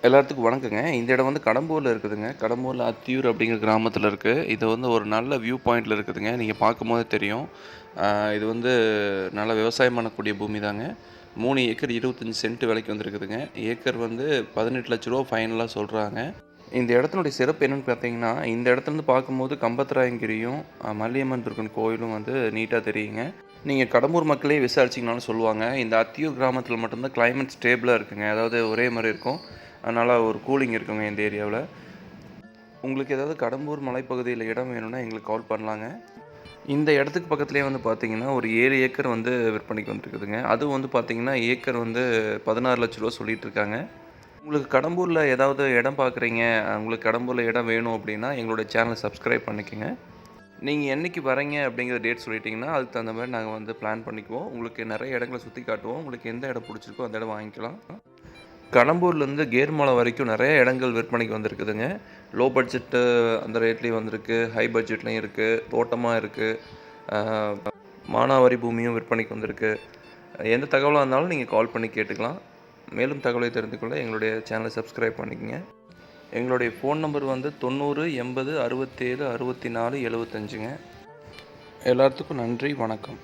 எல்லாத்துக்கும் வணக்கங்க. இந்த இடம் வந்து கடம்பூர்ல இருக்குதுங்க. கடம்பூர்ல அத்தியூர் அப்படிங்கிற கிராமத்தில இருக்கு. இது வந்து ஒரு நல்ல வியூ பாயிண்ட்ல இருக்குதுங்க. நீங்க பார்க்கும்போதே தெரியும். அ இது வந்து நல்லா விவசாயம் பண்ணக்கூடிய பூமி தாங்க. 3 ஏக்கர் 25 சென்ட் விலைக்கு வந்திருக்குதுங்க. ஏக்கர் வந்து ரூ. 18,00,000 ஃபைனலா சொல்றாங்க. இந்த இடத்தினுடைய சிறப்பு என்னன்னு பார்த்தீங்கன்னா, இந்த இடத்துலருந்து பார்க்கும்போது கம்பத்துராயங்கிரியும், மல்லியம்மன் துர்க்கன் கோயிலும் வந்து நீட்டா தெரியுங்க. நீங்க கடம்பூர் மக்களே விசாரிச்சீங்கனாலும் சொல்லுவாங்க. இந்த அத்தியூர் கிராமத்தில மட்டும் தான் கிளைமேட் ஸ்டேபிளா இருக்குங்க. அதாவது ஒரே மாரி இருக்கும். நல்லா ஒரு கூலிங் இருக்குங்க இந்த ஏரியாவுல. உங்களுக்கு ஏதாவது கடம்பூர் மலைப்பகுதியில இடம் வேணும்னா எங்களுக்கு கால் பண்ணலாங்க. இந்த இடத்துக்கு பக்கத்திலேயே வந்து பார்த்தீங்கன்னா, ஒரு 7 ஏக்கர் வந்து விற்பனைக்கு வந்திருக்குதுங்க. அதுவும் வந்து பார்த்தீங்கன்னா, ஏக்கர் வந்து ரூ. 16,00,000 சொல்லிட்டு இருக்காங்க. உங்களுக்கு கடம்பூர்ல ஏதாவது இடம் பார்க்குறீங்க, உங்களுக்கு கடம்பூர்ல இடம் வேணும் அப்படின்னா, எங்களுடைய சேனலை சப்ஸ்கிரைப் பண்ணிக்கங்க. நீங்க என்னைக்கு வரீங்க அப்படிங்கிற டேட் சொல்லிட்டீங்கன்னா, அதுக்கு தகுந்த மாரி நாங்க வந்து பிளான் பண்ணிக்குவோம். உங்களுக்கு நெறைய இடங்கள சுத்தி காட்டுவோம். உங்களுக்கு எந்த இடம் புடிச்சிருக்கோ அந்த இடம் வாங்கிக்கலாம். கடம்பூர்லேருந்து கேர்மலை வரைக்கும் நெறைய இடங்கள் விற்பனைக்கு வந்திருக்குதுங்க. லோ பட்ஜெட்டு அந்த ரேட்லேயும் வந்திருக்கு. ஹை பட்ஜெட்லேயும் இருக்குது. தோட்டமா இருக்குது. அ மானாவாரி பூமியும் விற்பனைக்கு வந்திருக்கு. எந்த தகவலா இருந்தாலும் நீங்க கால் பண்ணி கேட்டுக்கலாம். மேலும் தகவலை தெரிந்து கொள்ள எங்களுடைய சேனலை சப்ஸ்கிரைப் பண்ணிக்கங்க. எங்களுடைய ஃபோன் நம்பர் வந்து 90 80 67 64 75ங்க. எல்லாத்துக்கும் நன்றி. வணக்கம்.